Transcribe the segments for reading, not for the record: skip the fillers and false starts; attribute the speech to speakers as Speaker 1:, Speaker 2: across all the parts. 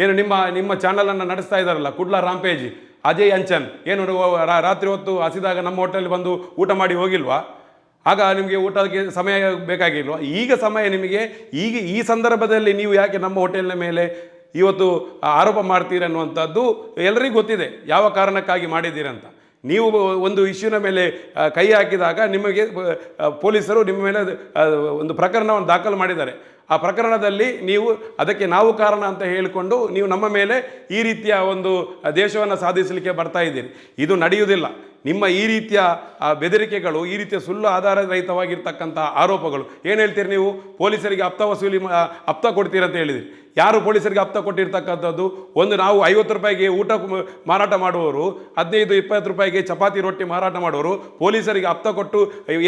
Speaker 1: ಏನು ನಿಮ್ಮ ಚಾನಲನ್ನು ನಡೆಸ್ತಾ ಇದ್ದಾರಲ್ಲ ಕುಡ್ಲ ರಾಂಪೇಜ್ ಅಜಯ್ ಅಂಚನ್, ಏನು ರಾತ್ರಿ ಹೊತ್ತು ಹಸಿದಾಗ ನಮ್ಮ ಹೋಟೆಲ್ ಬಂದು ಊಟ ಮಾಡಿ ಹೋಗಿಲ್ವಾ? ಆಗ ನಿಮಗೆ ಊಟಕ್ಕೆ ಸಮಯ ಬೇಕಾಗಿಲ್ವಾ? ಈಗ ಸಮಯ ನಿಮಗೆ, ಈಗ ಈ ಸಂದರ್ಭದಲ್ಲಿ ನೀವು ಯಾಕೆ ನಮ್ಮ ಹೋಟೆಲ್ನ ಮೇಲೆ ಇವತ್ತು ಆರೋಪ ಮಾಡ್ತೀರ ಅನ್ನುವಂಥದ್ದು ಎಲ್ಲರಿಗೂ ಗೊತ್ತಿದೆ, ಯಾವ ಕಾರಣಕ್ಕಾಗಿ ಮಾಡಿದ್ದೀರಂತ. ನೀವು ಒಂದು ಇಶ್ಯೂನ ಮೇಲೆ ಕೈ ಹಾಕಿದಾಗ ನಿಮಗೆ ಪೊಲೀಸರು ನಿಮ್ಮ ಮೇಲೆ ಒಂದು ಪ್ರಕರಣವನ್ನು ದಾಖಲು ಮಾಡಿದ್ದಾರೆ. ಆ ಪ್ರಕರಣದಲ್ಲಿ ನೀವು ಅದಕ್ಕೆ ನಾವು ಕಾರಣ ಅಂತ ಹೇಳಿಕೊಂಡು ನೀವು ನಮ್ಮ ಮೇಲೆ ಈ ರೀತಿಯ ಒಂದು ದೇಶವನ್ನು ಸಾಧಿಸಲಿಕ್ಕೆ ಬರ್ತಾ ಇದ್ದೀರಿ. ಇದು ನಡೆಯುವುದಿಲ್ಲ. ನಿಮ್ಮ ಈ ರೀತಿಯ ಬೆದರಿಕೆಗಳು, ಈ ರೀತಿಯ ಸುಳ್ಳು ಆಧಾರರಹಿತವಾಗಿರ್ತಕ್ಕಂಥ ಆರೋಪಗಳು, ಏನು ಹೇಳ್ತೀರಿ ನೀವು? ಪೊಲೀಸರಿಗೆ ಹಪ್ತ ಕೊಡ್ತೀರಂತ ಹೇಳಿದಿರಿ. ಯಾರು ಪೊಲೀಸರಿಗೆ ಹಪ್ತ ಕೊಟ್ಟಿರ್ತಕ್ಕಂಥದ್ದು? ಒಂದು ನಾವು 50 ರೂಪಾಯಿಗೆ ಊಟ ಮಾರಾಟ ಮಾಡುವವರು, 15-20 ರೂಪಾಯಿಗೆ ಚಪಾತಿ ರೊಟ್ಟಿ ಮಾರಾಟ ಮಾಡುವವರು ಪೊಲೀಸರಿಗೆ ಹಪ್ತ ಕೊಟ್ಟು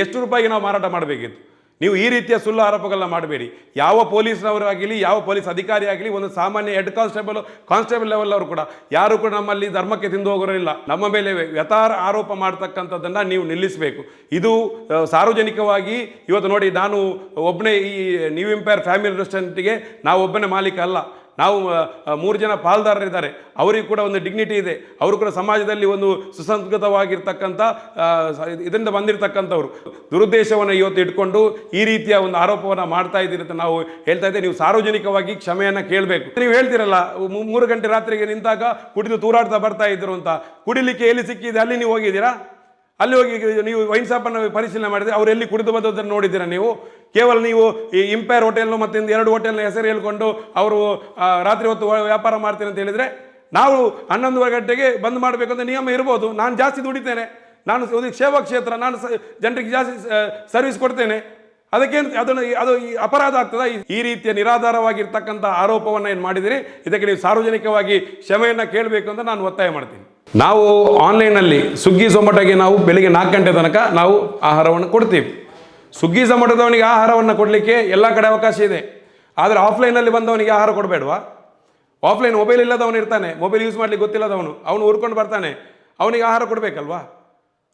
Speaker 1: ಎಷ್ಟು ರೂಪಾಯಿಗೆ ನಾವು ಮಾರಾಟ ಮಾಡಬೇಕಿತ್ತು? ನೀವು ಈ ರೀತಿಯ ಸುಳ್ಳು ಆರೋಪಗಳನ್ನ ಮಾಡಬೇಡಿ. ಯಾವ ಪೊಲೀಸ್ನವರಾಗಲಿ, ಯಾವ ಪೊಲೀಸ್ ಅಧಿಕಾರಿ ಆಗಲಿ, ಒಂದು ಸಾಮಾನ್ಯ ಹೆಡ್ ಕಾನ್ಸ್ಟೇಬಲ್ ಲೆವೆಲ್ ಅವರು ಕೂಡ ಯಾರು ಕೂಡ ನಮ್ಮಲ್ಲಿ ಧರ್ಮಕ್ಕೆ ತಿಂದು ಹೋಗೋರಿಲ್ಲ. ನಮ್ಮ ಮೇಲೆ ವ್ಯತಾರ ಆರೋಪ ಮಾಡ್ತಕ್ಕಂಥದ್ದನ್ನು ನೀವು ನಿಲ್ಲಿಸಬೇಕು. ಇದು ಸಾರ್ವಜನಿಕವಾಗಿ ಇವತ್ತು ನೋಡಿ, ನಾನು ಒಬ್ಬನೇ ಈ ನ್ಯೂ ಎಂಪೈರ್ ಫ್ಯಾಮಿಲಿ ರೆಸ್ಟೋರೆಂಟ್ಗೆ ನಾವು ಒಬ್ಬನೇ ಮಾಲೀಕ ಅಲ್ಲ. ನಾವು 3 ಜನ ಪಾಲ್ದಾರರಿದ್ದಾರೆ. ಅವರಿಗೂ ಕೂಡ ಒಂದು ಡಿಗ್ನಿಟಿ ಇದೆ. ಅವರು ಕೂಡ ಸಮಾಜದಲ್ಲಿ ಒಂದು ಸುಸಂಸ್ಕೃತವಾಗಿರ್ತಕ್ಕಂಥ ಇದರಿಂದ ಬಂದಿರತಕ್ಕಂಥವ್ರು. ದುರುದ್ದೇಶವನ್ನು ಇವತ್ತು ಇಟ್ಕೊಂಡು ಈ ರೀತಿಯ ಒಂದು ಆರೋಪವನ್ನು ಮಾಡ್ತಾ ಇದ್ದೀರಿ ಅಂತ ನಾವು ಹೇಳ್ತಾ ಇದ್ದೇವೆ. ನೀವು ಸಾರ್ವಜನಿಕವಾಗಿ ಕ್ಷಮೆಯನ್ನು ಕೇಳಬೇಕು. ನೀವು ಹೇಳ್ತೀರಲ್ಲ 3 ಗಂಟೆ ರಾತ್ರಿಗೆ ನಿಂತಾಗ ಕುಡಿದು ತೂರಾಡ್ತಾ ಬರ್ತಾ ಇದ್ರು ಅಂತ. ಕುಡಿಲಿಕ್ಕೆ ಎಲ್ಲಿ ಸಿಕ್ಕಿದೆ ಅಲ್ಲಿ ನೀವು ಹೋಗಿದ್ದೀರಾ? ಅಲ್ಲಿ ಹೋಗಿ ನೀವು ವೈನ್ ಶಾಪನ್ನು ಪರಿಶೀಲನೆ ಮಾಡಿದರೆ ಅವ್ರು ಎಲ್ಲಿ ಕುಡಿದು ಬಂದದ್ದನ್ನು ನೋಡಿದ್ದೀರಾ ನೀವು? ಕೇವಲ ನೀವು ಈ ಇಂಪೈರ್ ಹೋಟೆಲ್ನು ಮತ್ತು 2 ಹೋಟೆಲ್ನ ಹೆಸರು ಹೇಳ್ಕೊಂಡು ಅವರು ರಾತ್ರಿ ಹೊತ್ತು ವ್ಯಾಪಾರ ಮಾಡ್ತೀನಿ ಅಂತ ಹೇಳಿದರೆ, ನಾವು 11 ಗಂಟೆಗೆ ಬಂದ್ ಮಾಡಬೇಕಂತ ನಿಯಮ ಇರ್ಬೋದು. ನಾನು ಜಾಸ್ತಿ ದುಡಿತೇನೆ, ನಾನು ಸೇವಾ ಕ್ಷೇತ್ರ, ನಾನು ಜನರಿಗೆ ಜಾಸ್ತಿ ಸರ್ವಿಸ್ ಕೊಡ್ತೇನೆ, ಅದಕ್ಕೇನು ಅದು ಅಪರಾಧ ಆಗ್ತದ? ಈ ರೀತಿಯ ನಿರಾಧಾರವಾಗಿರ್ತಕ್ಕಂಥ ಆರೋಪವನ್ನು ಏನು ಮಾಡಿದಿರಿ, ಇದಕ್ಕೆ ನೀವು ಸಾರ್ವಜನಿಕವಾಗಿ ಕ್ಷಮೆಯನ್ನು ಕೇಳಬೇಕು ಅಂತ ನಾನು ಒತ್ತಾಯ ಮಾಡ್ತೀನಿ. ನಾವು ಆನ್ಲೈನಲ್ಲಿ ಸ್ವಿಗ್ಗಿ ಝೊಮ್ಯಾಟೋಗೆ ನಾವು ಬೆಳಿಗ್ಗೆ 4 ಗಂಟೆ ತನಕ ನಾವು ಆಹಾರವನ್ನು ಕೊಡ್ತೀವಿ. ಸ್ವಿಗ್ಗಿ ಝೊಮ್ಯಾಟೋದವನಿಗೆ ಆಹಾರವನ್ನು ಕೊಡಲಿಕ್ಕೆ ಎಲ್ಲ ಕಡೆ ಅವಕಾಶ ಇದೆ. ಆದರೆ ಆಫ್ಲೈನಲ್ಲಿ ಬಂದವನಿಗೆ ಆಹಾರ ಕೊಡಬೇಡವಾ? ಆಫ್ಲೈನ್ ಮೊಬೈಲ್ ಇಲ್ಲದವನು ಇರ್ತಾನೆ, ಮೊಬೈಲ್ ಯೂಸ್ ಮಾಡಲಿಕ್ಕೆ ಗೊತ್ತಿಲ್ಲದವನು, ಅವನು ಹುರ್ಕೊಂಡು ಬರ್ತಾನೆ, ಅವನಿಗೆ ಆಹಾರ ಕೊಡಬೇಕಲ್ವಾ?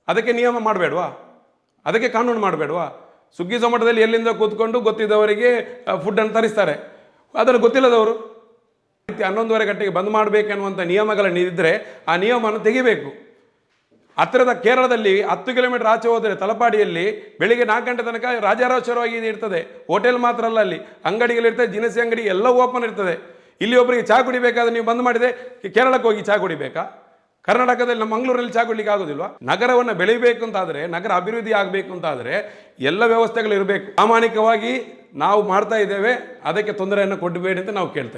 Speaker 1: ಅದಕ್ಕೆ ನಿಯಮ ಮಾಡಬೇಡವಾ? ಅದಕ್ಕೆ ಕಾನೂನು ಮಾಡಬೇಡವಾ? ಸ್ವಿಗ್ಗಿ ಝೊಮ್ಯಾಟೋದಲ್ಲಿ ಎಲ್ಲಿಂದ ಕೂತ್ಕೊಂಡು ಗೊತ್ತಿದ್ದವರಿಗೆ ಫುಡ್ಡನ್ನು ತರಿಸ್ತಾರೆ, ಅದನ್ನು ಗೊತ್ತಿಲ್ಲದವರು 11:30 ಗಂಟೆಗೆ ಬಂದ್ ಮಾಡಬೇಕನ್ನುವಂಥ ನಿಯಮಗಳನ್ನಿದ್ದರೆ ಆ ನಿಯಮವನ್ನು ತೆಗಿಬೇಕು. ಹತ್ತಿರದ ಕೇರಳದಲ್ಲಿ 10 ಕಿಲೋಮೀಟರ್ ಆಚೆ ಹೋದರೆ ತಲಪಾಡಿಯಲ್ಲಿ ಬೆಳಿಗ್ಗೆ 4 ಗಂಟೆ ತನಕ ರಾಜಾರೋಷರವಾಗಿ ಇರ್ತದೆ. ಹೋಟೆಲ್ ಮಾತ್ರ ಅಲ್ಲ, ಅಲ್ಲಿ ಅಂಗಡಿಗಳಿರ್ತದೆ, ದಿನಸಿ ಅಂಗಡಿ ಎಲ್ಲ ಓಪನ್ ಇರ್ತದೆ. ಇಲ್ಲಿ ಒಬ್ಬರಿಗೆ ಚಹಾ ಕುಡಿಬೇಕಾದ್ರೆ ನೀವು ಬಂದ್ ಮಾಡಿದೆ, ಕೇರಳಕ್ಕೆ ಹೋಗಿ ಚಹಾ ಕುಡಿಬೇಕಾ? ಕರ್ನಾಟಕದಲ್ಲಿ ನಮ್ಮ ಮಂಗಳೂರಲ್ಲಿ ಚಹಾ ಕುಡಿಲಿಕ್ಕೆ ಆಗೋದಿಲ್ವಾ? ನಗರವನ್ನು ಬೆಳಿಬೇಕು ಅಂತಾದರೆ, ನಗರ ಅಭಿವೃದ್ಧಿ ಆಗಬೇಕು ಅಂತಾದರೆ ಎಲ್ಲ ವ್ಯವಸ್ಥೆಗಳು ಇರಬೇಕು. ಪ್ರಾಮಾಣಿಕವಾಗಿ ನಾವು ಮಾಡ್ತಾ ಇದ್ದೇವೆ, ಅದಕ್ಕೆ ತೊಂದರೆಯನ್ನು ಕೊಡಬೇಡಿ ಅಂತ ನಾವು ಕೇಳ್ತೇವೆ.